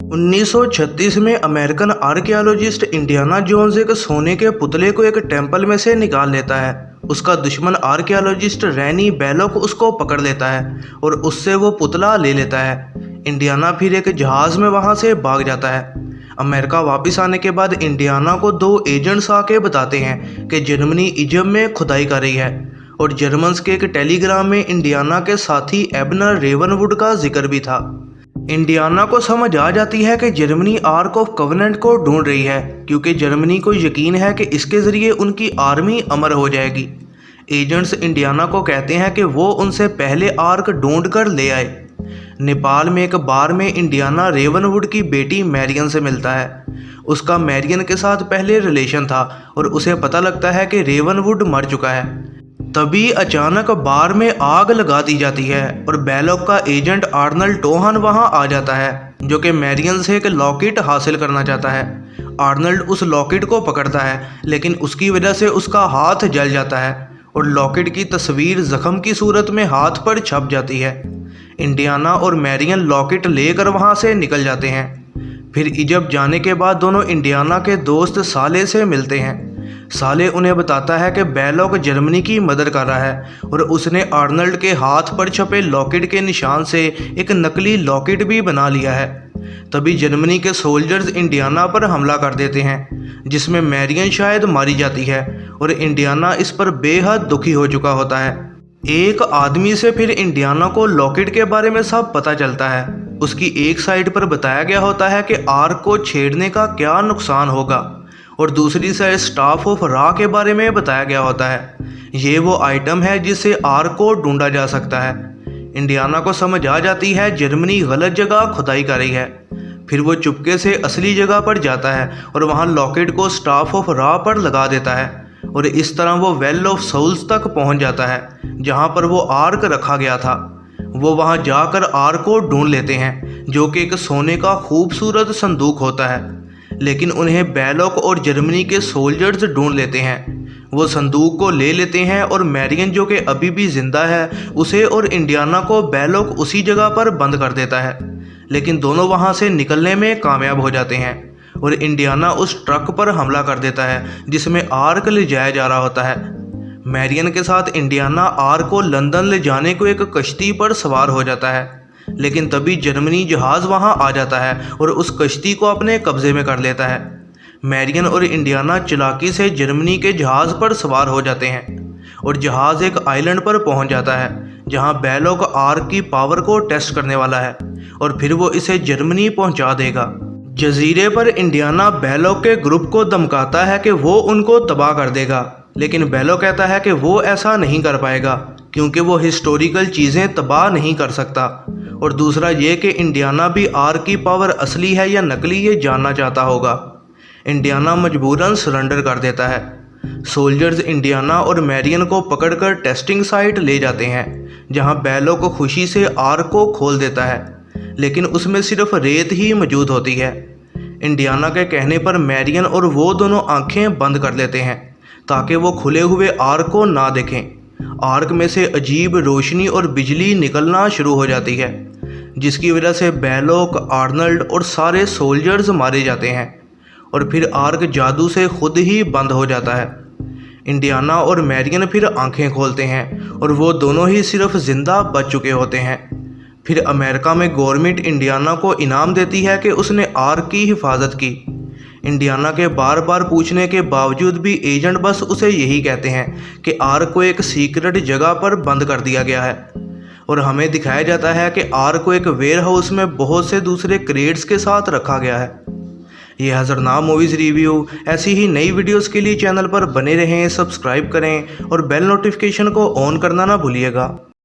1936 में American archaeologist Indiana Jones एक सोने के पुतले को एक टेंपल में से निकाल लेता है। उसका दुश्मन आर्कियोलॉजिस्ट रैनी बैलोक उसको पकड़ लेता है और उससे वो पुतला ले लेता है। इंडियाना फिर एक जहाज़ में वहाँ से भाग जाता है। अमेरिका वापस आने के बाद इंडियाना को दो एजेंट्स आके बताते हैं कि जर्मनी इजप में खुदाई कर रही है और जर्मन्स के एक टेलीग्राम में इंडियाना के साथी एबनर रेवनवुड का जिक्र भी था। इंडियाना को समझ आ जाती है कि जर्मनी आर्क ऑफ कवेनेंट को ढूंढ रही है, क्योंकि जर्मनी को यकीन है कि इसके ज़रिए उनकी आर्मी अमर हो जाएगी। एजेंट्स इंडियाना को कहते हैं कि वो उनसे पहले आर्क ढूंढ कर ले आए। नेपाल में एक बार में इंडियाना रेवनवुड की बेटी मैरियन से मिलता है। उसका मैरियन के साथ पहले रिलेशन था और उसे पता लगता है कि रेवनवुड मर चुका है। तभी अचानक बार में आग लगा दी जाती है और बैलोक का एजेंट आर्नल्ड टोहन वहां आ जाता है, जो कि मैरियन से एक लॉकेट हासिल करना चाहता है। आर्नल्ड उस लॉकेट को पकड़ता है, लेकिन उसकी वजह से उसका हाथ जल जाता है और लॉकेट की तस्वीर जख्म की सूरत में हाथ पर छप जाती है। इंडियाना और मैरियन लॉकेट लेकर वहां से निकल जाते हैं। फिर इजप जाने के बाद दोनों इंडियाना के दोस्त साले से मिलते हैं। साले उन्हें बताता है कि बैलोक जर्मनी की मदद कर रहा है और उसने आर्नल्ड के हाथ पर छपे लॉकेट के निशान से एक नकली लॉकेट भी बना लिया है। तभी जर्मनी के सोल्जर्स इंडियाना पर हमला कर देते हैं, जिसमें मैरियन शायद मारी जाती है और इंडियाना इस पर बेहद दुखी हो चुका होता है। एक आदमी से फिर इंडियाना को लॉकेट के बारे में सब पता चलता है। उसकी एक साइड पर बताया गया होता है कि आर्क को छेड़ने का क्या नुकसान होगा और दूसरी साइड स्टाफ ऑफ रा के बारे में बताया गया होता है। ये वो आइटम है जिससे आर्क को ढूंढा जा सकता है। इंडियाना को समझ आ जाती है जर्मनी गलत जगह खुदाई कर रही है। फिर वो चुपके से असली जगह पर जाता है और वहाँ लॉकेट को स्टाफ ऑफ रा पर लगा देता है और इस तरह वो वेल ऑफ सोल्स तक पहुँच जाता है, जहाँ पर वो आर्क रखा गया था। वो वहाँ जाकर आर्क को ढूंढ लेते हैं, जो कि एक सोने का खूबसूरत संदूक होता है, लेकिन उन्हें बैलोक और जर्मनी के सोल्जर्स ढूंढ लेते हैं। वो संदूक को ले लेते हैं और मैरियन, जो कि अभी भी जिंदा है, उसे और इंडियाना को बैलोक उसी जगह पर बंद कर देता है। लेकिन दोनों वहां से निकलने में कामयाब हो जाते हैं और इंडियाना उस ट्रक पर हमला कर देता है जिसमें आर्क ले जाया जा रहा होता है। मैरियन के साथ इंडियाना आर्क को लंदन ले जाने को एक कश्ती पर सवार हो जाता है, लेकिन तभी जर्मनी जहाज़ वहां आ जाता है और उस कश्ती को अपने कब्जे में कर लेता है। मैरियन और इंडियाना चालाकी से जर्मनी के जहाज़ पर सवार हो जाते हैं और जहाज़ एक आइलैंड पर पहुंच जाता है, जहां बैलोक आर्क की पावर को टेस्ट करने वाला है और फिर वो इसे जर्मनी पहुंचा देगा। जजीरे पर इंडियाना बैलोक के ग्रुप को धमकाता है कि वो उनको तबाह कर देगा, लेकिन बैलोक कहता है कि वो ऐसा नहीं कर पाएगा क्योंकि वो हिस्टोरिकल चीज़ें तबाह नहीं कर सकता। और दूसरा ये कि इंडियाना भी आर्क की पावर असली है या नकली ये जानना चाहता होगा। इंडियाना मजबूरन सरेंडर कर देता है। सोल्जर्स इंडियाना और मैरियन को पकड़कर टेस्टिंग साइट ले जाते हैं, जहां बैलोक खुशी से आर्क को खोल देता है, लेकिन उसमें सिर्फ रेत ही मौजूद होती है। इंडियाना के कहने पर मैरियन और वो दोनों आंखें बंद कर लेते हैं ताकि वो खुले हुए आर्क को ना देखें। आर्क में से अजीब रोशनी और बिजली निकलना शुरू हो जाती है, जिसकी वजह से बैलोक, आर्नल्ड और सारे सोल्जर्स मारे जाते हैं और फिर आर्क जादू से खुद ही बंद हो जाता है। इंडियाना और मैरियन फिर आंखें खोलते हैं और वो दोनों ही सिर्फ जिंदा बच चुके होते हैं। फिर अमेरिका में गवर्नमेंट इंडियाना को इनाम देती है कि उसने आर्क की हिफाजत की। इंडियाना के बार बार पूछने के बावजूद भी एजेंट बस उसे यही कहते हैं कि आर्क को एक सीक्रेट जगह पर बंद कर दिया गया है और हमें दिखाया जाता है कि आर्क को एक वेयर हाउस में बहुत से दूसरे क्रेट्स के साथ रखा गया है। ये हज़रनाम मूवीज़ रिव्यू ऐसी ही नई वीडियोस के लिए चैनल पर बने रहें, सब्सक्राइब करें और बेल नोटिफिकेशन को ऑन करना ना भूलिएगा।